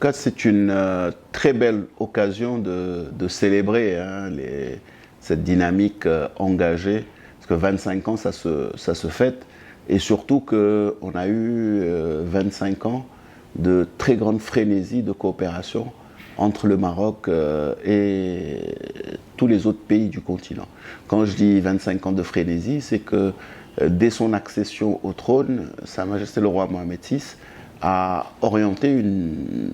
cas, c'est une très belle occasion de célébrer cette dynamique engagée, parce que 25 ans, ça se fête, et surtout qu'on a eu 25 ans de très grande frénésie de coopération entre le Maroc et tous les autres pays du continent. Quand je dis 25 ans de frénésie, c'est que dès son accession au trône, Sa Majesté le roi Mohamed VI a orienté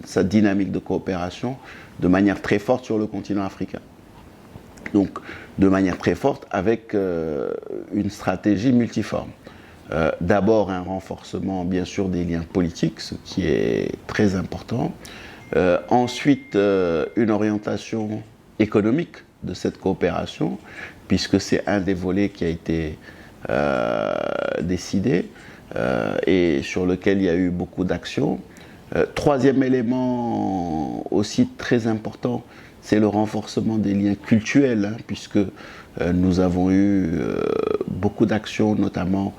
sa dynamique de coopération de manière très forte sur le continent africain. Donc, de manière très forte, avec une stratégie multiforme. D'abord, un renforcement, bien sûr, des liens politiques, ce qui est très important. Ensuite, une orientation économique de cette coopération, puisque c'est un des volets qui a été décidé et sur lequel il y a eu beaucoup d'actions. Troisième élément aussi très important, c'est le renforcement des liens culturels, puisque nous avons eu beaucoup d'actions, notamment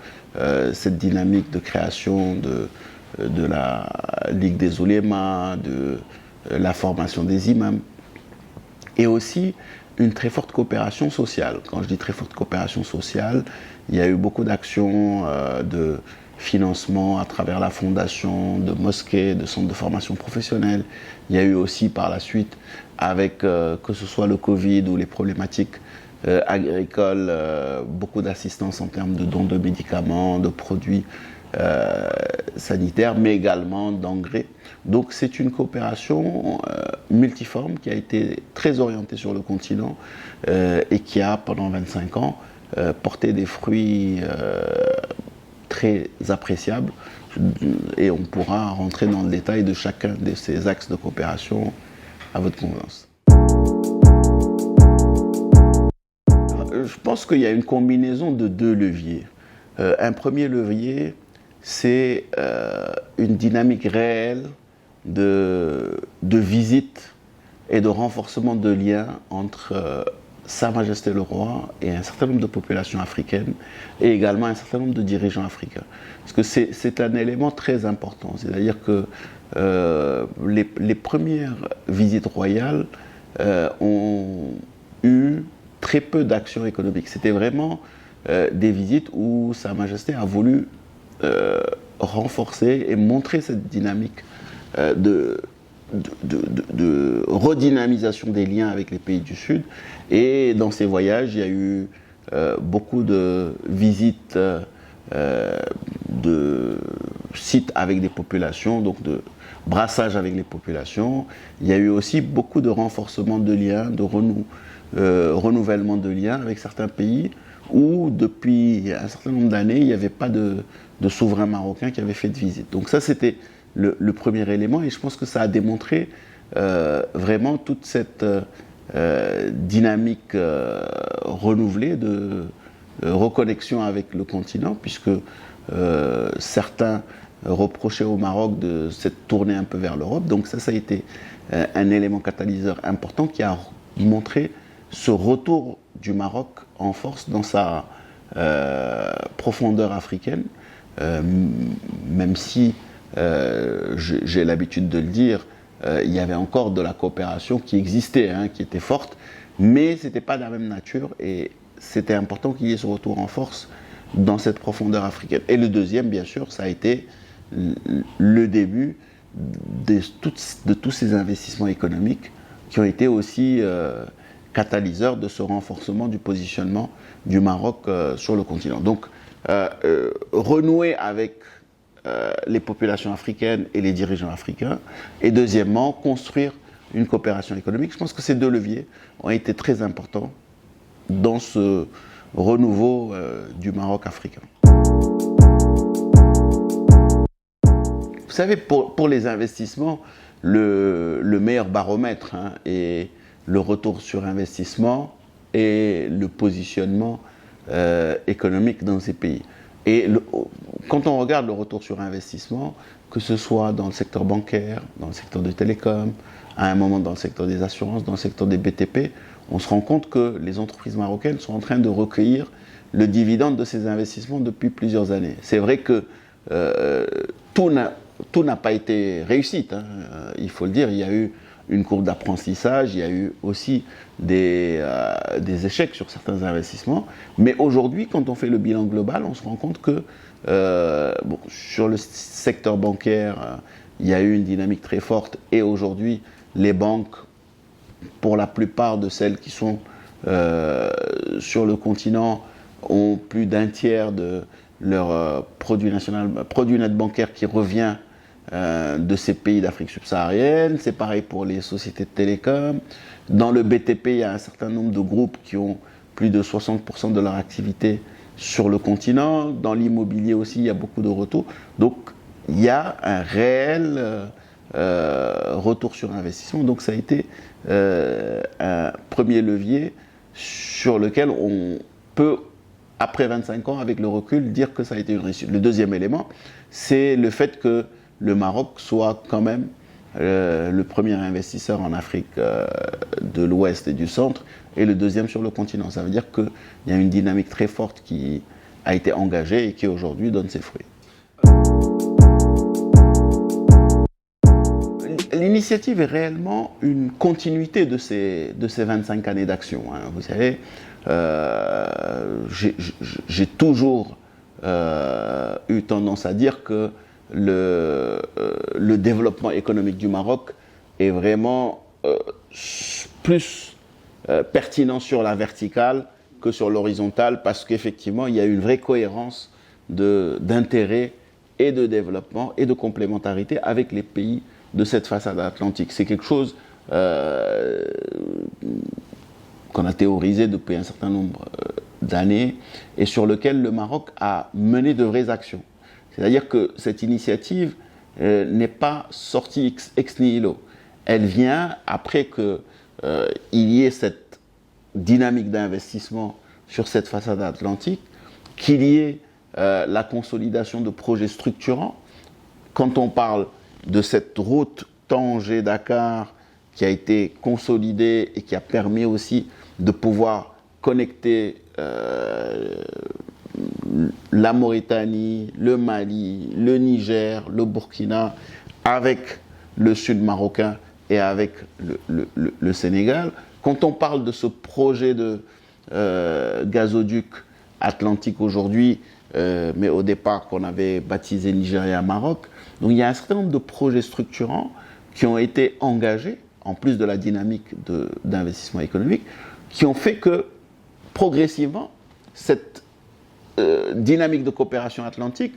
cette dynamique de création de la Ligue des Oulémas, de la formation des imams, et aussi une très forte coopération sociale. Quand je dis très forte coopération sociale, il y a eu beaucoup d'actions de financement à travers la fondation, de mosquées, de centres de formation professionnelle. Il y a eu aussi par la suite, avec que ce soit le Covid ou les problématiques agricoles, beaucoup d'assistance en termes de dons de médicaments, de produits sanitaires, mais également d'engrais. Donc c'est une coopération multiforme qui a été très orientée sur le continent et qui a, pendant 25 ans, porté des fruits très appréciables, et on pourra rentrer dans le détail de chacun de ces axes de coopération à votre convenance. Je pense qu'il y a une combinaison de deux leviers. Un premier levier, c'est une dynamique réelle de visite et de renforcement de liens entre Sa Majesté le Roi et un certain nombre de populations africaines, et également un certain nombre de dirigeants africains. Parce que c'est un élément très important. C'est-à-dire que les premières visites royales ont eu très peu d'actions économiques. C'était vraiment des visites où Sa Majesté a voulu renforcer et montrer cette dynamique de redynamisation des liens avec les pays du Sud. Et dans ces voyages, il y a eu beaucoup de visites de sites avec des populations, donc de brassage avec les populations. Il y a eu aussi beaucoup de renforcement de liens, de renouvellement de liens avec certains pays où, depuis un certain nombre d'années, il n'y avait pas de souverain marocain qui avait fait de visite. Donc ça, c'était le premier élément, et je pense que ça a démontré vraiment toute cette dynamique renouvelée de reconnexion avec le continent, puisque certains reprochaient au Maroc de s'être tourné un peu vers l'Europe. Donc ça a été un élément catalyseur important qui a montré ce retour du Maroc en force dans sa profondeur africaine, même si j'ai l'habitude de le dire, il y avait encore de la coopération qui existait, qui était forte, mais ce n'était pas de la même nature, et c'était important qu'il y ait ce retour en force dans cette profondeur africaine. Et le deuxième, bien sûr, ça a été le début de tous ces investissements économiques qui ont été aussi catalyseurs de ce renforcement du positionnement du Maroc sur le continent. Donc, renouer avec les populations africaines et les dirigeants africains, et deuxièmement, construire une coopération économique. Je pense que ces deux leviers ont été très importants dans ce renouveau du Maroc africain. Vous savez, pour les investissements, le meilleur baromètre est le retour sur investissement et le positionnement économique dans ces pays. Et quand on regarde le retour sur investissement, que ce soit dans le secteur bancaire, dans le secteur de télécom, à un moment dans le secteur des assurances, dans le secteur des BTP, on se rend compte que les entreprises marocaines sont en train de recueillir le dividende de ces investissements depuis plusieurs années. C'est vrai que tout tout n'a pas été réussite, hein. Il faut le dire, il y a eu une courbe d'apprentissage, il y a eu aussi des échecs sur certains investissements. Mais aujourd'hui, quand on fait le bilan global, on se rend compte que sur le secteur bancaire, il y a eu une dynamique très forte. Et aujourd'hui, les banques, pour la plupart de celles qui sont sur le continent, ont plus d'un tiers de leur produit net bancaire qui revient de ces pays d'Afrique subsaharienne. C'est pareil pour les sociétés de télécom. Dans le BTP, il y a un certain nombre de groupes qui ont plus de 60% de leur activité sur le continent. Dans l'immobilier aussi, il y a beaucoup de retours. Donc, il y a un réel retour sur investissement. Donc, ça a été un premier levier sur lequel on peut, après 25 ans, avec le recul, dire que ça a été une réussite. Le deuxième élément, c'est le fait que le Maroc soit quand même le premier investisseur en Afrique de l'Ouest et du Centre et le deuxième sur le continent. Ça veut dire qu'il y a une dynamique très forte qui a été engagée et qui aujourd'hui donne ses fruits. L'initiative est réellement une continuité de ces 25 années d'action, hein. Vous savez, j'ai toujours eu tendance à dire que le développement économique du Maroc est vraiment plus pertinent sur la verticale que sur l'horizontale, parce qu'effectivement, il y a une vraie cohérence d'intérêt et de développement et de complémentarité avec les pays de cette façade atlantique. C'est quelque chose qu'on a théorisé depuis un certain nombre d'années et sur lequel le Maroc a mené de vraies actions. C'est-à-dire que cette initiative n'est pas sortie ex nihilo. Elle vient après qu'il y ait cette dynamique d'investissement sur cette façade atlantique, qu'il y ait la consolidation de projets structurants. Quand on parle de cette route Tanger-Dakar qui a été consolidée et qui a permis aussi de pouvoir connecter la Mauritanie, le Mali, le Niger, le Burkina, avec le sud marocain et avec le Sénégal. Quand on parle de ce projet de gazoduc atlantique aujourd'hui, mais au départ qu'on avait baptisé Nigeria-Maroc, donc il y a un certain nombre de projets structurants qui ont été engagés, en plus de la dynamique d'investissement économique, qui ont fait que progressivement, cette dynamique de coopération atlantique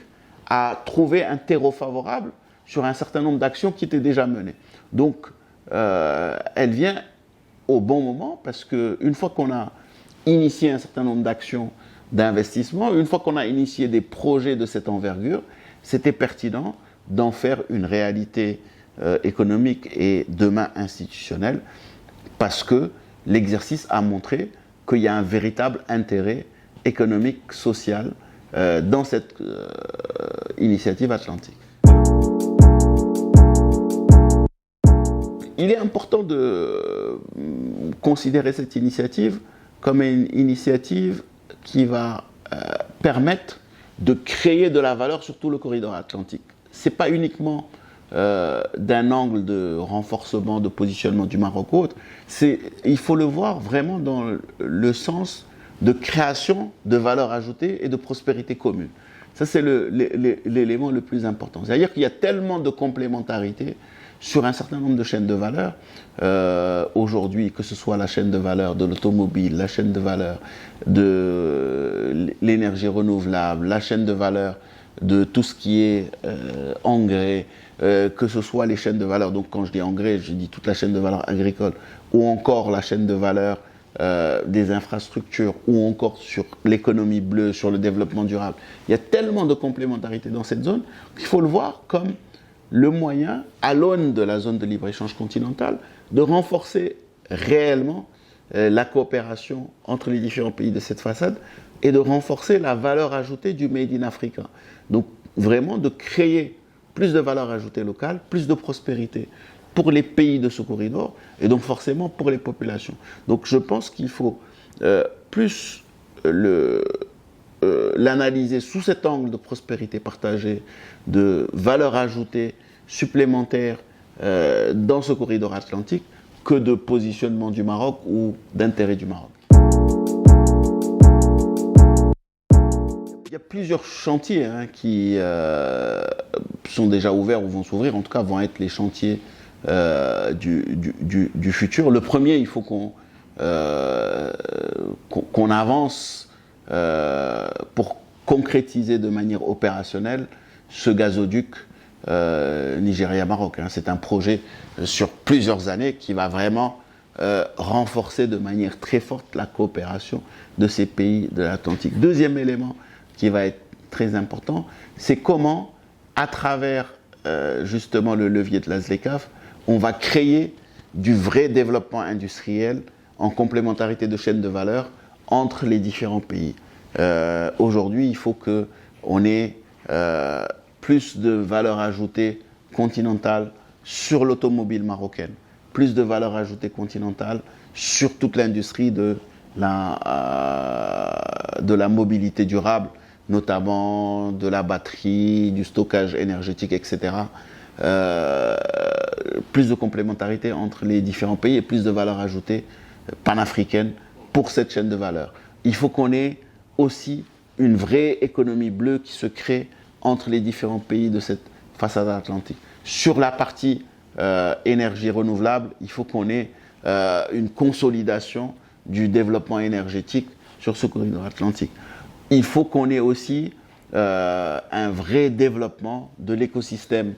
a trouvé un terreau favorable sur un certain nombre d'actions qui étaient déjà menées. Donc, elle vient au bon moment parce qu'une fois qu'on a initié un certain nombre d'actions d'investissement, une fois qu'on a initié des projets de cette envergure, c'était pertinent d'en faire une réalité économique et demain institutionnelle parce que l'exercice a montré qu'il y a un véritable intérêt économique, social dans cette initiative atlantique. Il est important de considérer cette initiative comme une initiative qui va permettre de créer de la valeur sur tout le corridor atlantique. Ce n'est pas uniquement d'un angle de renforcement, de positionnement du Maroc ou autre, il faut le voir vraiment dans le sens de création de valeur ajoutée et de prospérité commune. Ça, c'est l'élément le plus important. C'est-à-dire qu'il y a tellement de complémentarité sur un certain nombre de chaînes de valeur aujourd'hui, que ce soit la chaîne de valeur de l'automobile, la chaîne de valeur de l'énergie renouvelable, la chaîne de valeur de tout ce qui est engrais, que ce soit les chaînes de valeur, donc quand je dis engrais, je dis toute la chaîne de valeur agricole, ou encore la chaîne de valeur des infrastructures, ou encore sur l'économie bleue, sur le développement durable. Il y a tellement de complémentarité dans cette zone qu'il faut le voir comme le moyen, à l'aune de la zone de libre-échange continentale, de renforcer réellement la coopération entre les différents pays de cette façade et de renforcer la valeur ajoutée du Made in Africa. Donc vraiment de créer plus de valeur ajoutée locale, plus de prospérité pour les pays de ce corridor et donc forcément pour les populations. Donc je pense qu'il faut plus l'analyser sous cet angle de prospérité partagée, de valeur ajoutée supplémentaire dans ce corridor atlantique, que de positionnement du Maroc ou d'intérêt du Maroc. Il y a plusieurs chantiers qui sont déjà ouverts ou vont s'ouvrir, en tout cas vont être les chantiers du futur. Le premier, il faut qu'on avance pour concrétiser de manière opérationnelle ce gazoduc Nigeria-Maroc. C'est un projet sur plusieurs années qui va vraiment renforcer de manière très forte la coopération de ces pays de l'Atlantique. Deuxième élément qui va être très important, c'est comment, à travers justement le levier de la ZLECAf, on va créer du vrai développement industriel en complémentarité de chaînes de valeur entre les différents pays. Aujourd'hui, il faut qu'on ait plus de valeur ajoutée continentale sur l'automobile marocaine, plus de valeur ajoutée continentale sur toute l'industrie de la mobilité durable, notamment de la batterie, du stockage énergétique, etc. Plus de complémentarité entre les différents pays et plus de valeur ajoutée panafricaine pour cette chaîne de valeur. Il faut qu'on ait aussi une vraie économie bleue qui se crée entre les différents pays de cette façade atlantique. Sur la partie énergie renouvelable, il faut qu'on ait une consolidation du développement énergétique sur ce corridor atlantique. Il faut qu'on ait aussi un vrai développement de l'écosystème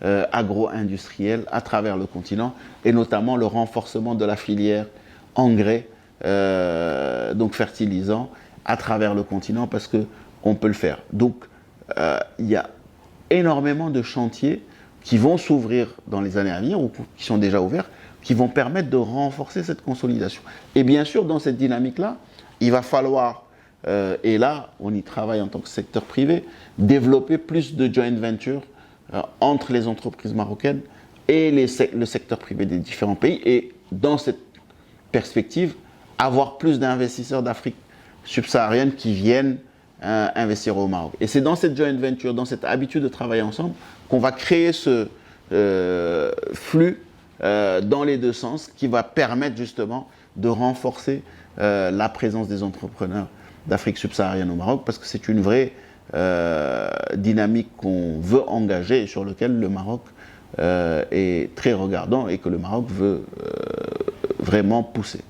agro-industriel à travers le continent et notamment le renforcement de la filière engrais, donc fertilisants, à travers le continent parce qu'on peut le faire. Donc, il y a énormément de chantiers qui vont s'ouvrir dans les années à venir ou qui sont déjà ouverts, qui vont permettre de renforcer cette consolidation. Et bien sûr, dans cette dynamique-là, il va falloir, et là, on y travaille en tant que secteur privé, développer plus de joint venture entre les entreprises marocaines et le secteur privé des différents pays. Et dans cette perspective, avoir plus d'investisseurs d'Afrique subsaharienne qui viennent investir au Maroc. Et c'est dans cette joint venture, dans cette habitude de travailler ensemble, qu'on va créer ce flux dans les deux sens qui va permettre justement de renforcer la présence des entrepreneurs d'Afrique subsaharienne au Maroc parce que c'est une vraie dynamique qu'on veut engager et sur laquelle le Maroc est très regardant et que le Maroc veut vraiment pousser.